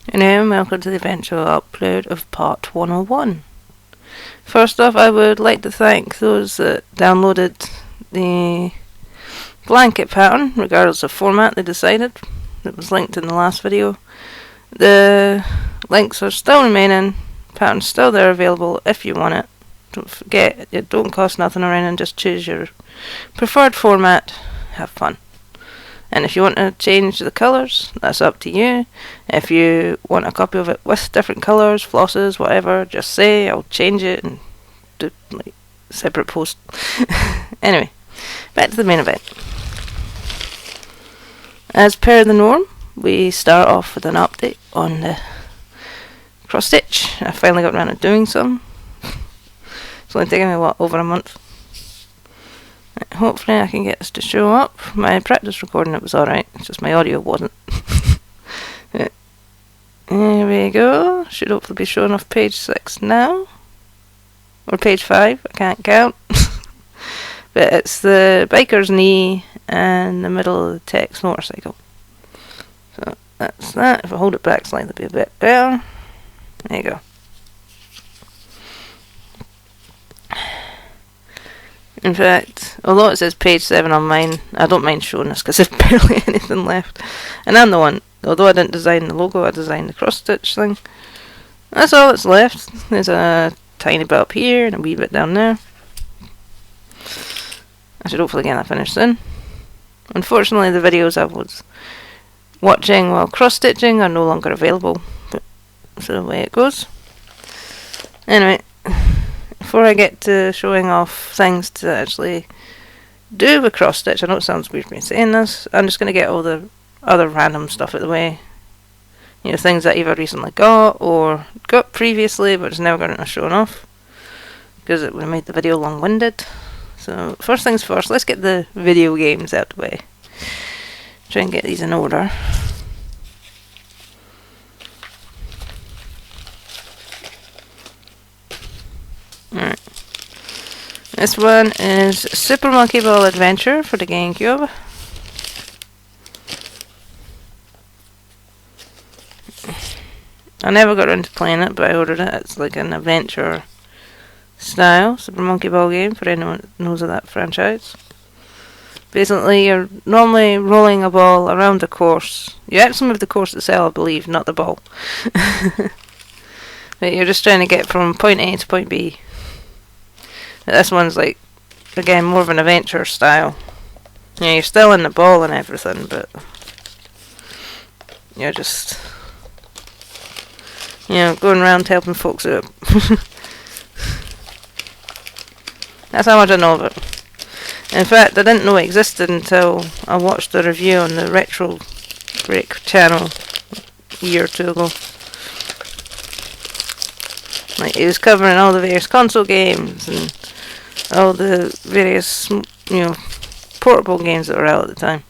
And welcome to the eventual upload of part 101. First off, I would like to thank those that downloaded the blanket pattern, regardless of format they decided. It was linked in the last video. The links are still remaining, pattern's still there available if you want it. Don't forget, it don't cost nothing or anything, just choose your preferred format, have fun. And if you want to change the colours, that's up to you. If you want a copy of it with different colours, flosses, whatever, just say, I'll change it and do like separate post. Anyway, back to the main event. As per the norm, we start off with an update on the cross stitch. I finally got around to doing some. It's only taken me, over a month. Hopefully I can get this to show up. My practice recording it was alright, it's just my audio wasn't. There we go. Should hopefully be showing off page 6 now. Or page 5, I can't count. But it's the biker's knee and the middle of the text motorcycle. So that's that. If I hold it back slightly, it'll be a bit better. There you go. In fact, although it says page 7 on mine, I don't mind showing this because there's barely anything left. And I'm the one, although I didn't design the logo, I designed the cross stitch thing. That's all that's left. There's a tiny bit up here and a wee bit down there. I should hopefully get that finished soon. Unfortunately, the videos I was watching while cross stitching are no longer available, but that's the way it goes. Anyway, before I get to showing off things to actually do with cross stitch, I know it sounds weird me saying this, I'm just going to get all the other random stuff out of the way. You know, things that either recently got or got previously but it's never gotten to showing off because it would have made the video long-winded. So first things first, let's get the video games out of the way. Try and get these in order. Alright. This one is Super Monkey Ball Adventure for the GameCube. I never got around to playing it, but I ordered it. It's like an adventure style Super Monkey Ball game for anyone that knows of that franchise. Basically, you're normally rolling a ball around a course. You actually move the course itself, I believe, not the ball. But you're just trying to get from point A to point B. This one's like, again, more of an adventure style. Yeah, you're still in the ball and everything, but you're just, you know, going around helping folks out. That's how much I know of it. In fact, I didn't know it existed until I watched the review on the Retro Break channel a year or two ago. Like, he was covering all the various console games and all the various, you know, portable games that were out at the time.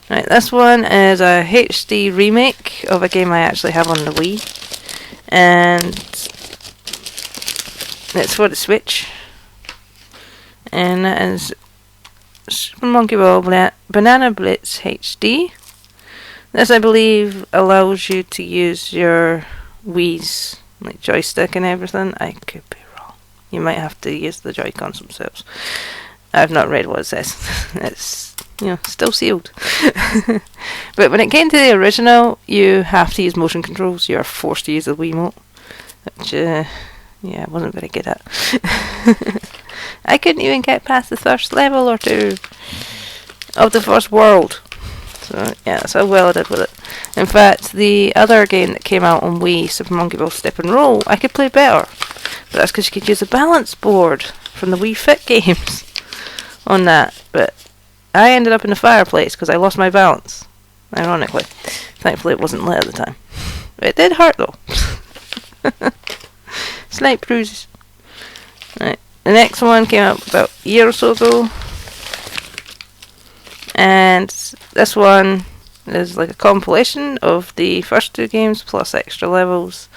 Right, this one is a HD remake of a game I actually have on the Wii. And it's for the Switch. And that is Super Monkey Ball Banana Blitz HD. This, I believe, allows you to use your Wii's like joystick and everything. I could be wrong. You might have to use the Joy-Cons themselves. I've not read what it says. It's, you know, still sealed. But when it came to the original, you have to use motion controls. You're forced to use the Wiimote, which, yeah, I wasn't very good at. I couldn't even get past the first level or two of the first world. So, yeah, that's how well I did with it. In fact, the other game that came out on Wii, Super Monkey Ball Step and Roll, I could play better. But that's because you could use a balance board from the Wii Fit games on that. But I ended up in the fireplace because I lost my balance. Ironically. Thankfully it wasn't lit at the time. But it did hurt though. Slight bruises. Right. The next one came out about a year or so ago. And this one is like a compilation of the first two games plus extra levels.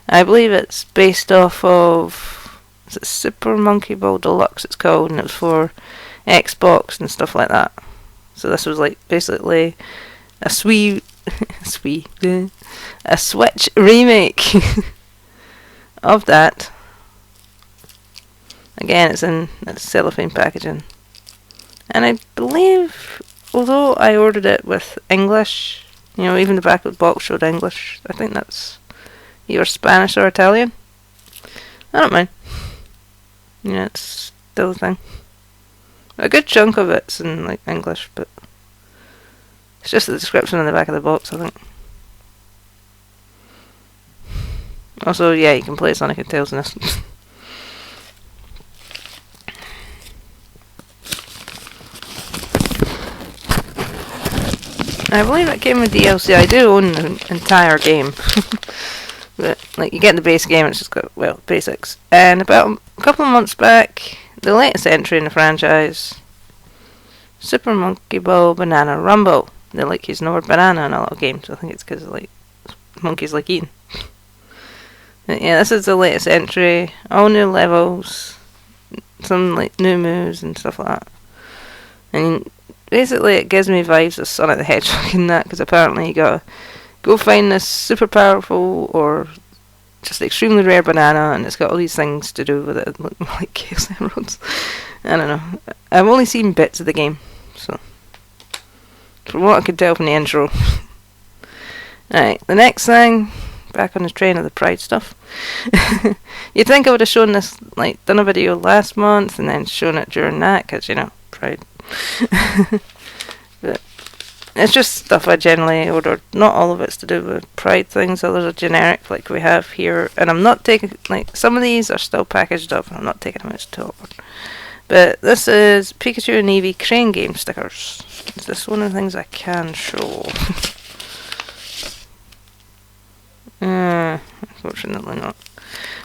I believe it's based off of, is it Super Monkey Ball Deluxe it's called, and it was for Xbox and stuff like that. So this was like basically a a Switch remake of that. Again, it's in cellophane packaging, and I believe, although I ordered it with English, you know, even the back of the box showed English. I think that's either Spanish or Italian. I don't mind. Yeah, it's still a thing. A good chunk of it's in like English, but it's just the description on the back of the box, I think. Also, yeah, you can play Sonic and Tails in this. I believe it came with DLC. I do own the entire game. But, like, you get the base game, it's just got, well, basics. And about a couple of months back, the latest entry in the franchise, Super Monkey Ball Banana Rumble. They like using the word banana in a lot of games. I think it's because, like, monkeys like eating. But yeah, this is the latest entry. All new levels. Some, like, new moves and stuff like that. And basically, it gives me vibes of Sonic the Hedgehog in that, because apparently you gotta go find this super powerful or just extremely rare banana, and it's got all these things to do with it, like Chaos Emeralds. I don't know. I've only seen bits of the game, so from what I could tell from the intro. Alright, the next thing, back on the train of the Pride stuff. You'd think I would have shown this, like, done a video last month and then shown it during that, because, you know, Pride. But it's just stuff I generally ordered. Not all of it's to do with Pride things. Others are generic, like we have here. And I'm not taking, like, some of these are still packaged up, and I'm not taking them out to order. But this is Pikachu and Eevee Crane Game stickers. Is this one of the things I can show? Unfortunately not.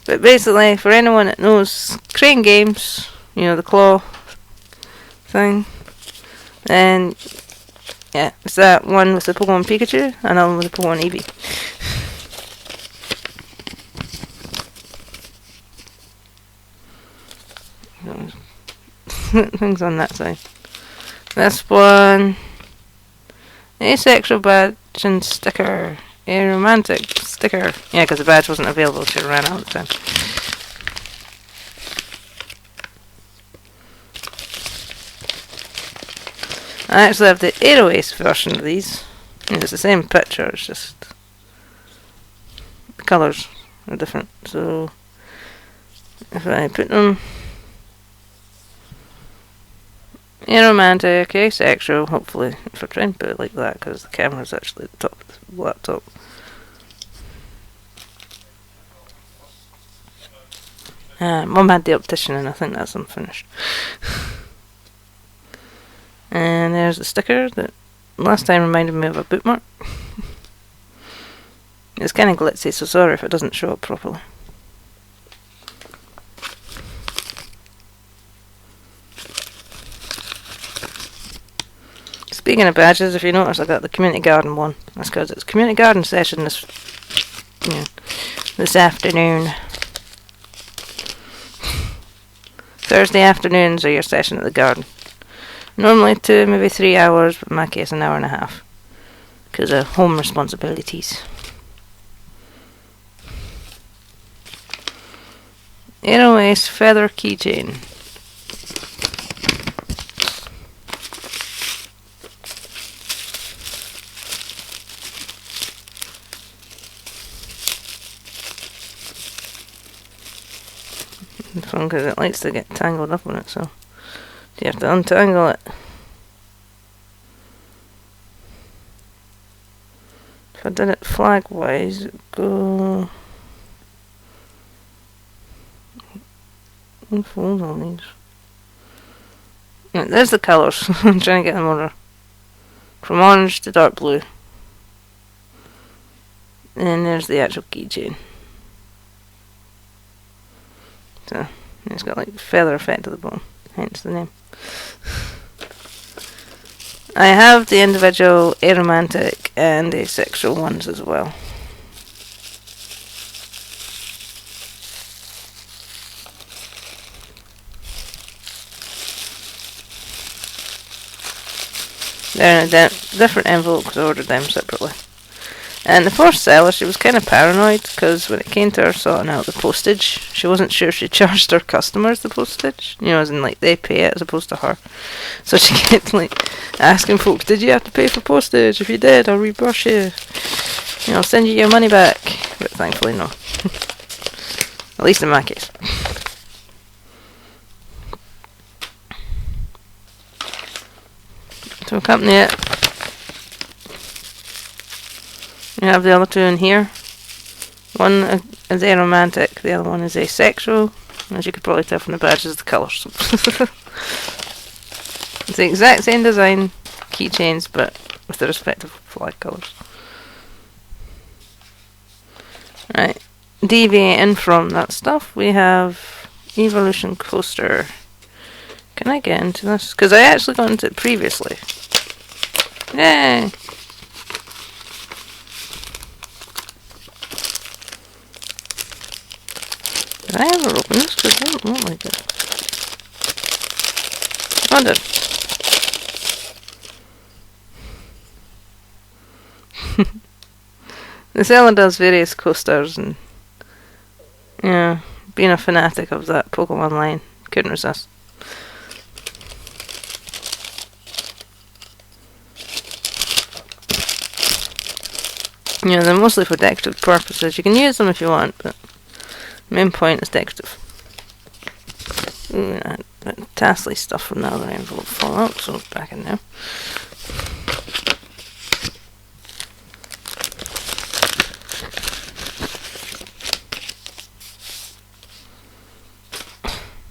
But basically, for anyone that knows Crane Games, you know, the claw thing, and yeah, it's that one with the Pokemon Pikachu and another one with the Pokemon Eevee. Things on that side. This one, asexual badge and sticker, a romantic sticker. Yeah, because the badge wasn't available, so it ran out of the time. I actually have the Aero Ace version of these. It's the same picture, it's just the colours are different. So if I put them aromantic, asexual, hopefully, if I try and put it like that, because the camera's actually at the top of the laptop. Mum had the optician, and I think that's unfinished. And there's the sticker that last time reminded me of a bookmark. It's kind of glitzy, so sorry if it doesn't show up properly. Speaking of badges, if you notice, I got the community garden one. That's because it's community garden session this afternoon. Thursday afternoons are your session at the garden. Normally 2, maybe 3 hours, but in my case an hour and a half. Because of home responsibilities. Aero Ace feather keychain. It's fun because it likes to get tangled up on it, so you have to untangle it. If I did it flag-wise, it'd go... unfold all these. Yeah, there's the colours. I'm trying to get them order. From orange to dark blue. And there's the actual keychain. So, it's got like feather effect at the bottom, hence the name. I have the individual aromantic and asexual ones as well. They're in a different envelope because I ordered them separately. And the first seller, she was kind of paranoid because when it came to her sorting out the postage, she wasn't sure she charged her customers the postage. You know, as in like they pay it as opposed to her. So she kept like asking folks, "Did you have to pay for postage? If you did, I'll reimburse you. You know, I'll send you your money back." But thankfully, no. At least in my case. To accompany it, you have the other two in here. One is aromantic, the other one is asexual. As you could probably tell from the badges, the colours. It's the exact same design, keychains, but with the respective flag colours. Right, deviating from that stuff, we have Evolution Coaster. Can I get into this? Because I actually got into it previously. Yay! Did I ever open this? Because I don't look like it. I did. The seller does various coasters and, yeah, being a fanatic of that Pokemon line, couldn't resist. Yeah, they're mostly for decorative purposes. You can use them if you want, but the main point is decorative. Ooh, that tassely stuff from the other envelope fall out, so it's back in there.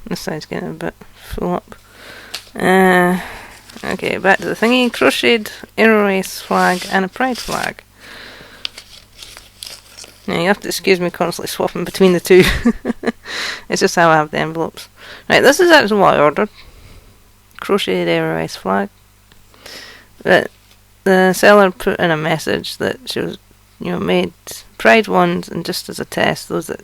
This side's getting a bit full up. Okay, back to the thingy. Crocheted Aero Race flag and a Pride flag. Now you have to excuse me constantly swapping between the two. It's just how I have the envelopes. Right, this is actually what I ordered. Crocheted Aero Race flag. But the seller put in a message that she was, made Pride ones, and just as a test, those that,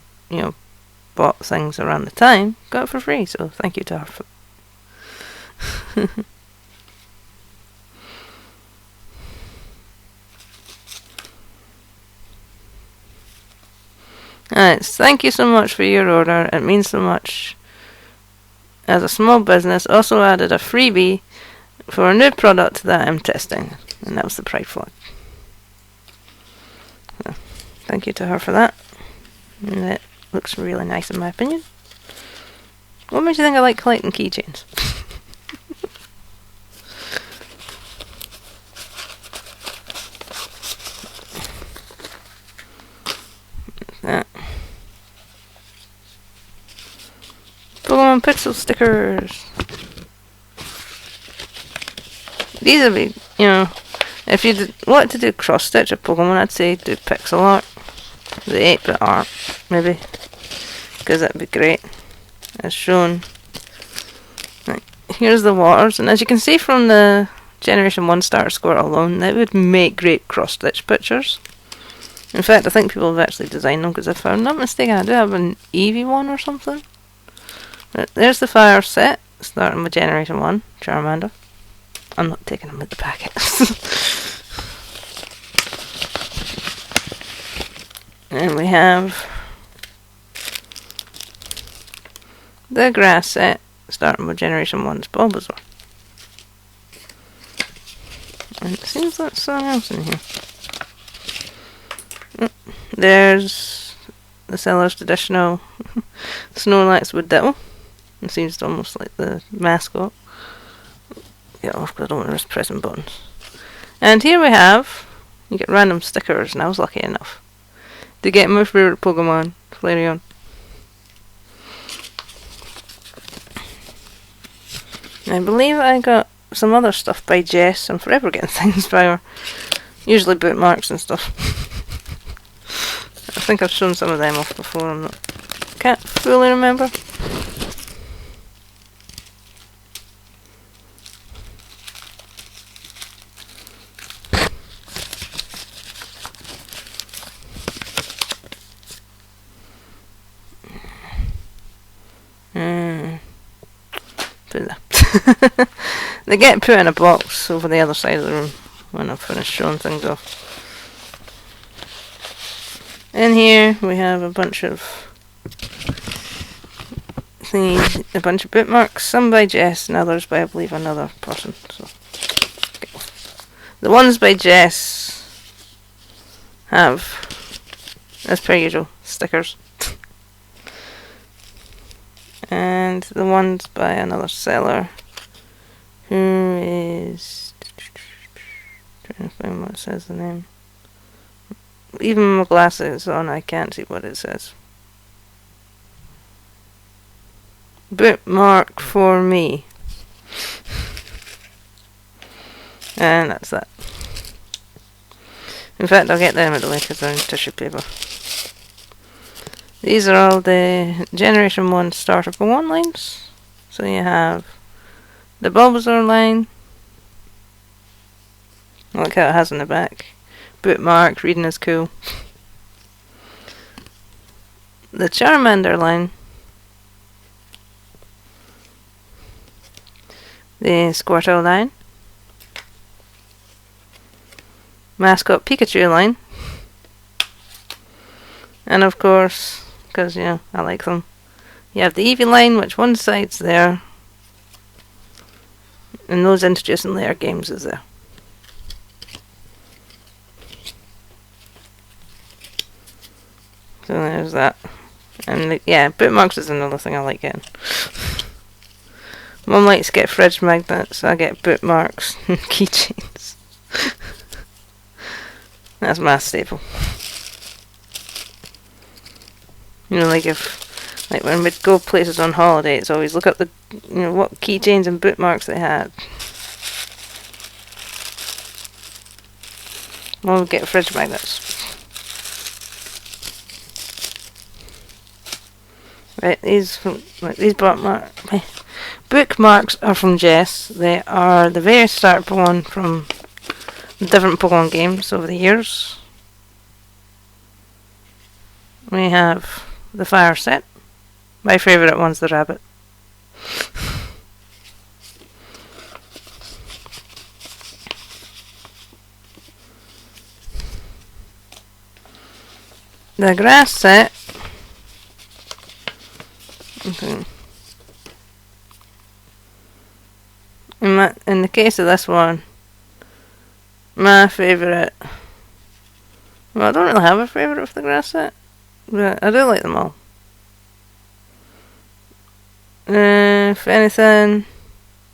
bought things around the time got it for free, so thank you to her for Alright, thank you so much for your order. It means so much. As a small business, also added a freebie for a new product that I'm testing, and that was the Pride flag. So, thank you to her for that. And it looks really nice in my opinion. What made you think I like collecting keychains? That. Pokemon Pixel stickers. These would be, if you wanted to do cross-stitch a Pokemon, I'd say do pixel art. The 8-bit art, maybe. Because that'd be great. As shown. Right, here's the waters, and as you can see from the Generation 1 starter score alone, that would make great cross-stitch pictures. In fact, I think people have actually designed them, because if I'm not mistaken, I do have an Eevee one or something. But there's the fire set, starting with Generation 1, Charmander. I'm not taking them with the packet. And we have the grass set, starting with Generation 1's Bulbasaur. And it seems like something else in here. There's the seller's traditional Snorlax with Ditto. It seems almost like the mascot. Get off because I don't want to risk pressing buttons. And here we have, you get random stickers, and I was lucky enough to get my favourite Pokemon, Flareon. I believe I got some other stuff by Jess. I'm forever getting things by her. Usually bookmarks and stuff. I think I've shown some of them off before. Can't fully remember. They get put in a box over the other side of the room when I've finished showing things off. In here we have a bunch of thingies, a bunch of bookmarks, some by Jess and others by, I believe, another person. So, okay. The ones by Jess have, as per usual, stickers. And the ones by another seller, who is, trying to find what it says the name. Even my glasses on, I can't see what it says. Bookmark for me. And that's that. In fact, I'll get them out of the way because they're in tissue paper. These are all the Generation 1 starter for 1 lines. So you have the Bulbasaur line. Look how it has in the back. Bookmark, reading is cool. The Charmander line. The Squirtle line. Mascot Pikachu line. And of course, because, you know, I like them, you have the Eevee line, which one side's there, and those introducing later games is there. So there's that. And yeah, bookmarks is another thing I like getting. Mum likes to get fridge magnets, I get bookmarks and keychains. That's my staple. You know, like when we'd go places on holiday, it's always look up the, you know, what keychains and bookmarks they had. Mum would get fridge magnets. Right, these bookmarks are from Jess. They are the very start one from different Pokemon games over the years. We have the fire set. My favourite one's the rabbit. The grass set. Okay. In the case of this one, my favourite, well, I don't really have a favourite of the grass set, but I do like them all. If anything,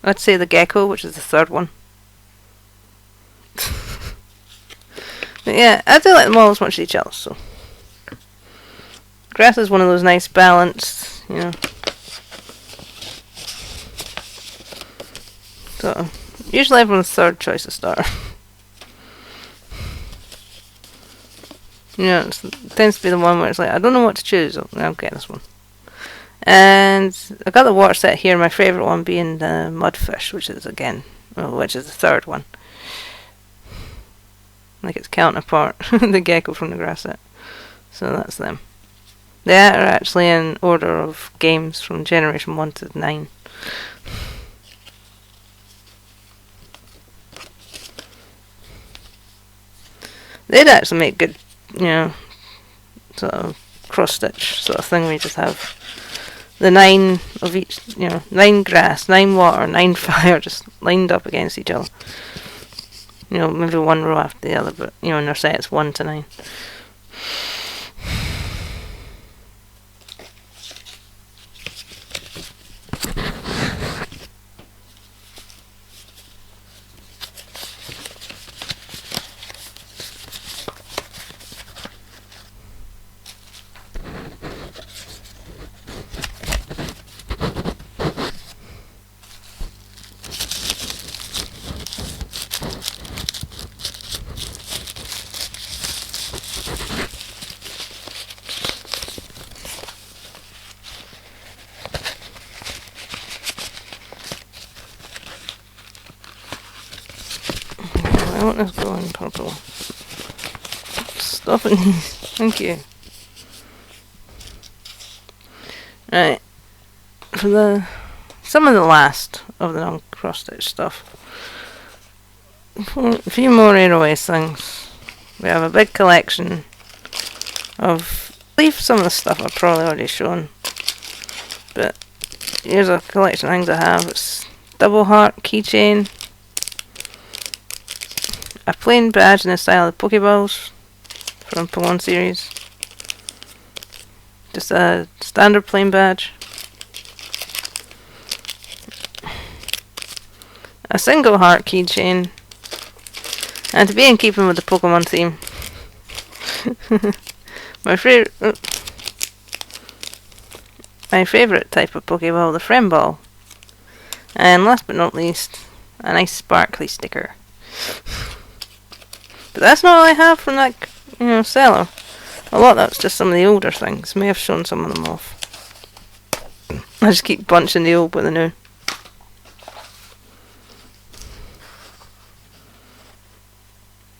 I'd say the gecko, which is the third one. But yeah, I do like them all as much as each other, so. Grass is one of those nice balanced, you know. So, usually everyone's third choice is starter. You know, it tends to be the one where it's like, I don't know what to choose. I'll get this one. And I got the water set here, my favourite one being the Mudfish, which is the third one. Like its counterpart, the gecko from the grass set. So that's them. They are actually in order of games from Generation 1 to 9. They'd actually make good, you know, sort of cross-stitch sort of thing where you just have the 9 of each, you know, 9 grass, 9 water, 9 fire just lined up against each other. You know, maybe one row after the other, but, you know, in their set it's 1 to 9. I want this going purple. Stop it. Thank you. Right. For some of the last of the cross-stitch stuff. A few more Aeroways things. We have a big collection of, I believe some of the stuff I've probably already shown, but here's a collection of things I have. It's double heart keychain, a plain badge in the style of Pokeballs from Pokemon series, just a standard plain badge, a single heart keychain, and to be in keeping with the Pokemon theme, my favourite type of Pokeball, the Friend Ball. And last but not least, a nice sparkly sticker. But that's not all I have from that, seller. A lot of that's just some of the older things. May have shown some of them off. I just keep bunching the old with the new.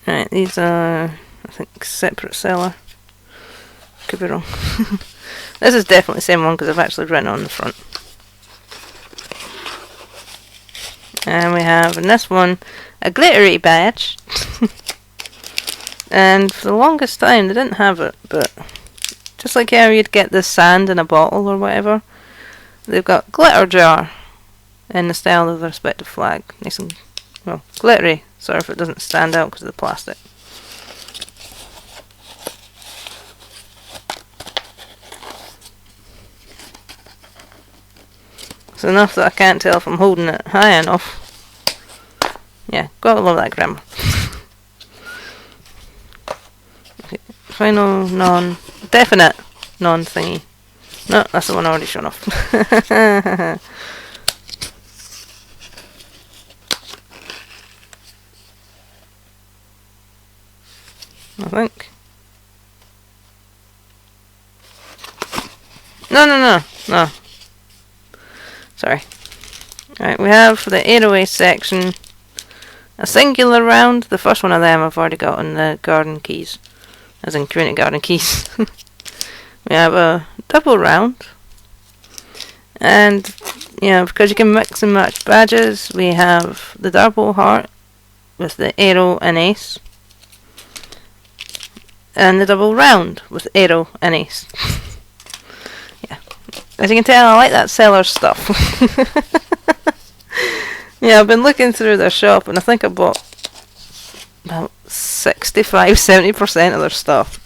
Right, these are, I think, separate seller. Could be wrong. This is definitely the same one because I've actually written it on the front. And we have, in this one, a glittery badge. And for the longest time they didn't have it, but just like how you'd get the sand in a bottle or whatever, they've got glitter jar in the style of the respective flag. Nice and, well, glittery. Sorry if it doesn't stand out because of the plastic. It's enough that I can't tell if I'm holding it high enough. Yeah, gotta love that grammar. Okay, final definite non-thingy. No, that's the one I already shown off. I think. No. Sorry. Right, we have for the Aeroways section a singular round. The first one of them I've already got on the garden keys, as in community garden keys. We have a double round, and because you can mix and match badges, we have the double heart with the arrow and ace, and the double round with arrow and ace. Yeah, as you can tell, I like that seller stuff. Yeah, I've been looking through their shop and I think I bought about 65-70% of their stuff.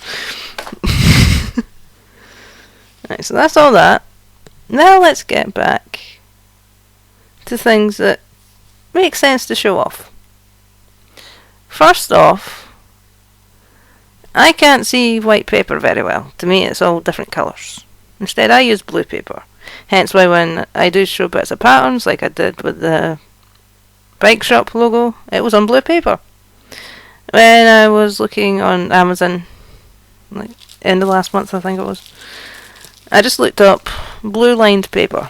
Right, so that's all that. Now let's get back to things that make sense to show off. First off, I can't see white paper very well. To me it's all different colours. Instead I use blue paper. Hence why when I do show bits of patterns, like I did with the bike shop logo, it was on blue paper. When I was looking on Amazon, like end of last month I think it was, I just looked up blue lined paper.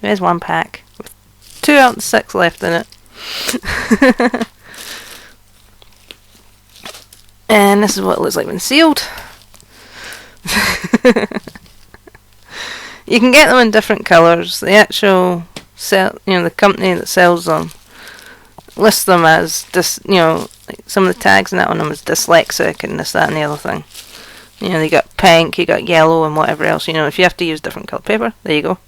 There's one pack with 2 out of the 6 left in it. And this is what it looks like when sealed. You can get them in different colours. The actual the company that sells them lists them as like some of the tags and that on them is dyslexic and this, that and the other thing. They got pink, you got yellow and whatever else. If you have to use different colour paper, there you go.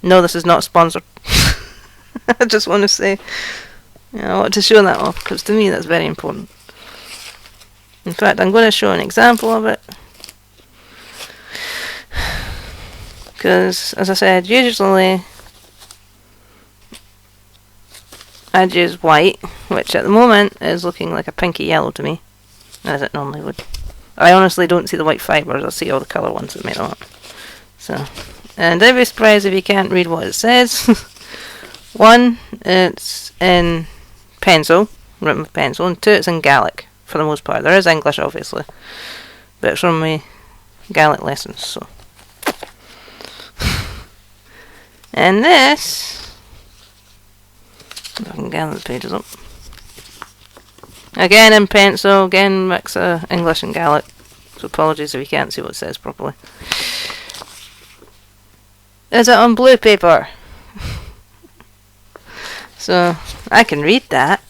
No, this is not sponsored. I just want to say, I want to show that off because to me that's very important. In fact, I'm going to show an example of it. Because, as I said, usually I'd use white, which at the moment is looking like a pinky yellow to me, as it normally would. I honestly don't see the white fibres, I see all the colour ones that made them up. So, and don't be surprised if you can't read what it says. One, it's in pencil, written with pencil, and 2, it's in Gaelic, for the most part. There is English, obviously, but it's from my Gaelic lessons, so. And this, if I can gather the pages up, again in pencil, again mix of English and Gaelic, so apologies if you can't see what it says properly. is it on blue paper? So I can read that.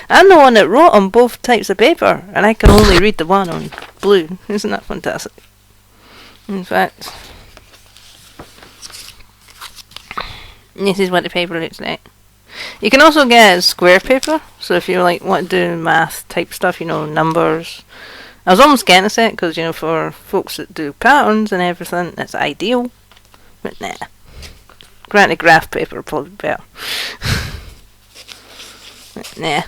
I'm the one that wrote on both types of paper, and I can only read the one on blue. Isn't that fantastic? In fact, this is what the paper looks like. You can also get square paper, so if you like want to do math type stuff, you know, numbers. I was almost getting a set because, you know, for folks that do patterns and everything, that's ideal. But nah. Granted, graph paper would probably be better. But nah.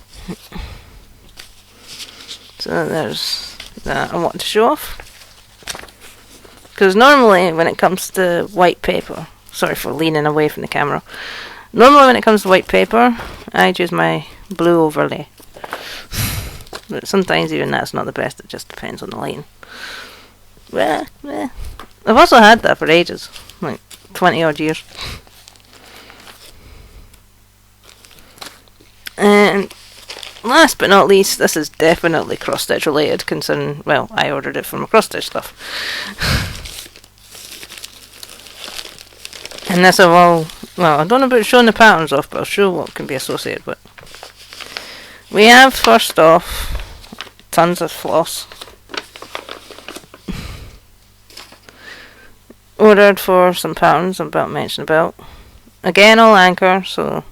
So there's that I want to show off. Because normally when it comes to white paper, sorry for leaning away from the camera. Normally when it comes to white paper, I'd use my blue overlay. But sometimes even that's not the best, it just depends on the line. Well, I've also had that for ages, like 20 odd years. And last but not least, this is definitely cross-stitch related, considering, well, I ordered it from a cross-stitch stuff. And this of all, well, I don't know about showing the patterns off, but I'll show what can be associated with. We have, first off, tons of floss. Ordered for some patterns I'm about to mention about. Again, I'll anchor, so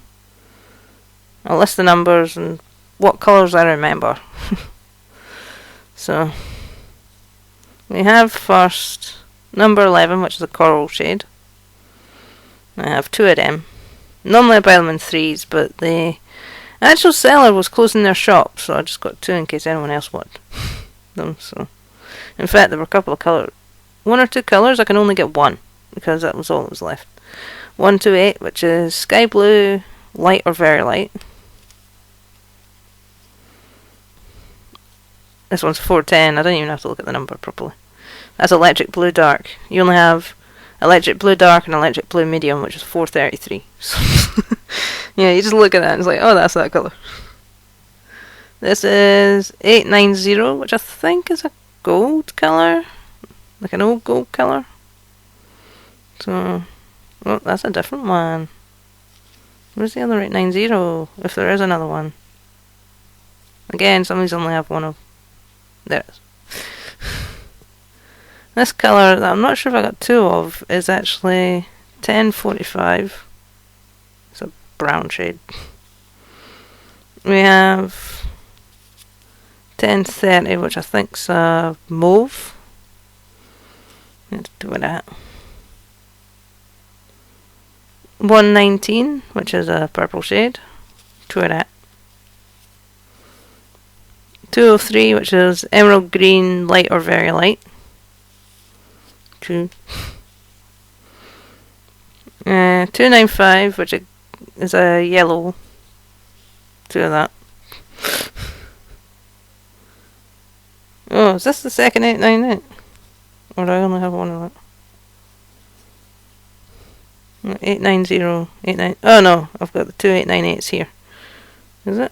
I'll list the numbers and what colours I remember. So, we have first number 11, which is a coral shade. I have 2 of them. Normally I buy them in 3s, but the actual seller was closing their shop, so I just got 2 in case anyone else wanted them. So, in fact, there were a couple of colours. 1 or 2 colours, I can only get 1, because that was all that was left. 128, which is sky blue, light or very light. This one's 410, I don't even have to look at the number properly. That's electric blue dark. You only have electric blue dark and electric blue medium, which is 433. So yeah, you just look at that and it's like, oh, that's that colour. This is 890, which I think is a gold colour. Like an old gold colour. So, well, that's a different one. Where's the other 890? If there is another one. Again, some of these only have one of. There it is. This colour that I'm not sure if I got 2 of is actually 1045. It's a brown shade. We have 1030, which I think's a mauve. Let's do that. 119, which is a purple shade. 2 of that. 203, which is emerald green, light or very light. 2. 295, which is a yellow. 2 of that. Oh, is this the second 898? Or do I only have 1 of that? 890, 89. Oh no, I've got the 2 898s here. Is it?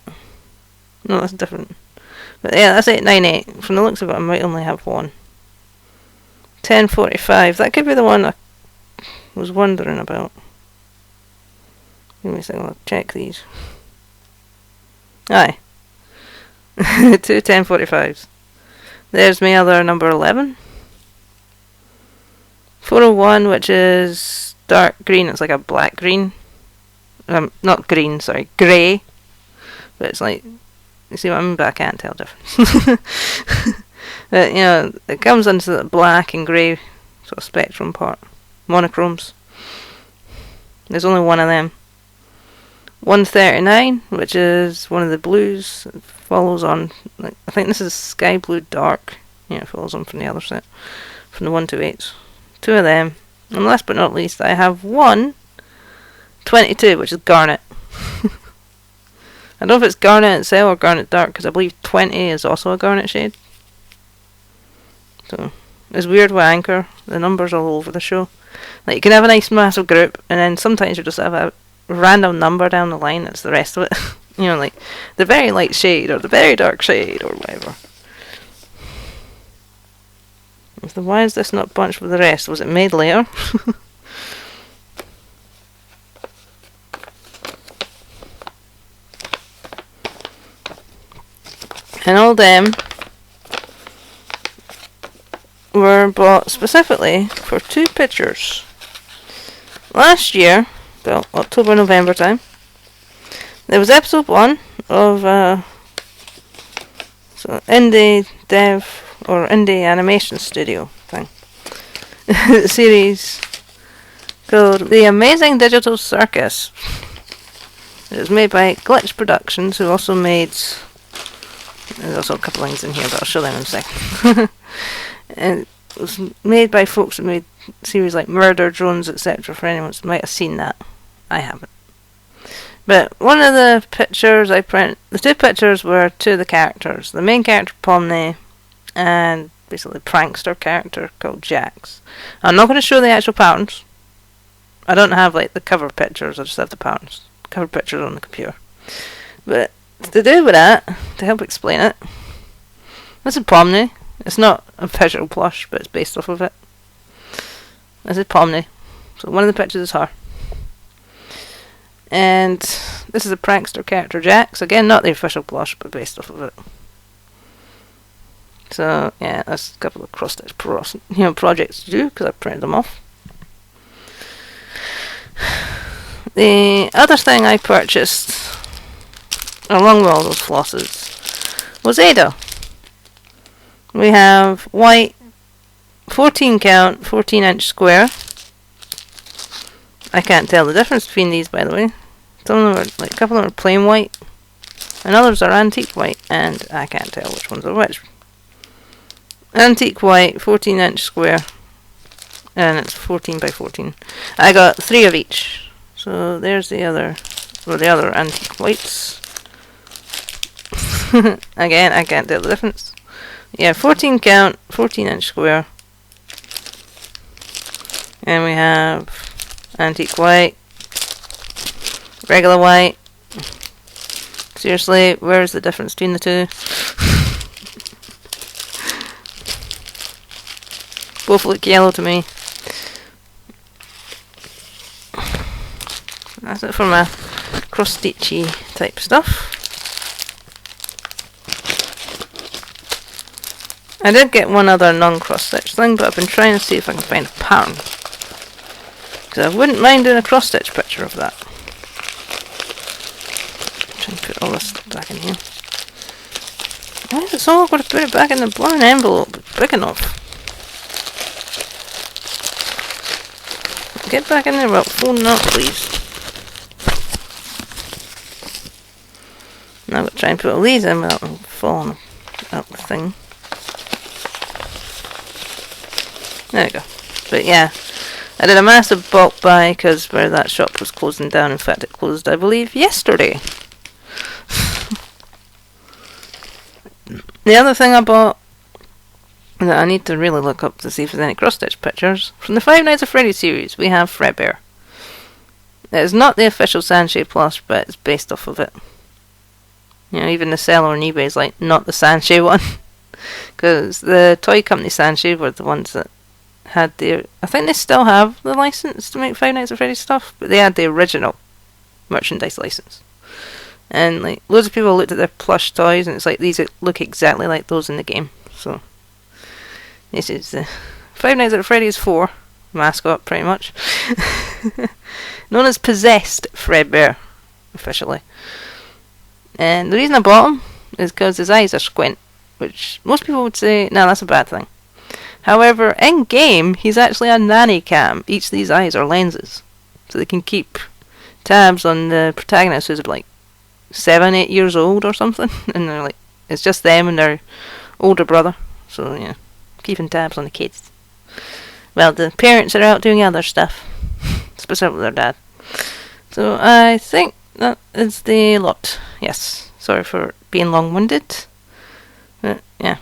No, that's different. But yeah, that's 898. From the looks of it, I might only have 1. 1045. That could be the one I was wondering about. Give me a second, I'll check these. Aye. 2 1045s. There's my other number 11. 401, which is dark green. It's like a black green. Not green, sorry, grey. But it's like, you see what I mean? But I can't tell the difference. But, you know, it comes into the black and grey sort of spectrum part. Monochromes. There's only 1 of them. 139, which is one of the blues. It follows on, like, I think this is sky blue dark. Yeah, it follows on from the other set. From the 128s. 2 of them. And last but not least, I have 122, which is garnet. I don't know if it's garnet itself or garnet dark, because I believe 20 is also a garnet shade. So, it's weird with Anchor. The numbers are all over the show. Like, you can have a nice massive group, and then sometimes you just have a random number down the line that's the rest of it. You know, like, the very light shade, or the very dark shade, or whatever. So why is this not bunched with the rest? Was it made later? And all them were bought specifically for 2 pictures. Last year, about October, November time, there was episode 1 of so indie dev or indie animation studio thing. The series called The Amazing Digital Circus. It was made by Glitch Productions, who also made... There's also a couple things in here, but I'll show them in a second. And it was made by folks that made series like Murder Drones, etc. For anyone who might have seen that. I haven't. But one of the pictures I print... The 2 pictures were 2 of the characters. The main character, Pomni, and basically the prankster character called Jax. I'm not going to show the actual patterns. I don't have like the cover pictures, I just have the patterns. Cover pictures on the computer. But to do with that, to help explain it, this is Pomni. It's not a official plush, but it's based off of it. This is Pomni. So one of the pictures is her. And this is a prankster character, Jax. Again, not the official plush, but based off of it. So yeah, that's a couple of cross-stitch projects to do, because I printed them off. The other thing I purchased, along with all those flosses, was Ada. We have white 14 count, 14 inch square. I can't tell the difference between these, by the way. Some of them are, like, a couple of them are plain white, and others are antique white, and I can't tell which ones are which. Antique white, 14 inch square, and it's 14 by 14. I got 3 of each. So there's the other antique whites. Again, I can't tell the difference. Yeah, 14 count, 14 inch square. And we have antique white, regular white. Seriously, where's the difference between the 2? Both look yellow to me. That's it for my cross-stitchy type stuff. I did get one other non-cross-stitch thing, but I've been trying to see if I can find a pattern. Because I wouldn't mind doing a cross-stitch picture of that. Try and put all this stuff back in here. Why is it so awkward to put it back in the blown envelope? It's big enough. Get back in there without folding up, please. Now I've got to try and put all these in without them falling out the thing. There we go. But yeah, I did a massive bulk buy because where that shop was closing down. In fact, it closed, I believe, yesterday. The other thing I bought that I need to really look up to see if there's any cross-stitch pictures. From the Five Nights at Freddy's series, we have Fredbear. It is not the official Sanchez plush, but it's based off of it. You know, even the seller on eBay is like, not the Sanchez one. Because the toy company Sanchez were the ones that had the... I think they still have the license to make Five Nights at Freddy's stuff, but they had the original merchandise license. And like, loads of people looked at their plush toys and it's like, these look exactly like those in the game. So this is the Five Nights at Freddy's 4 mascot, pretty much. Known as Possessed Fredbear, officially. And the reason I bought him is because his eyes are squint, which most people would say, no, that's a bad thing. However, in game, he's actually a nanny cam. Each of these eyes are lenses, so they can keep tabs on the protagonist who's like 7, 8 years old or something, and they're like, it's just them and their older brother. So yeah, keeping tabs on the kids. Well, the parents are out doing other stuff, specifically their dad. So I think that is the lot. Yes, sorry for being long-winded. But yeah,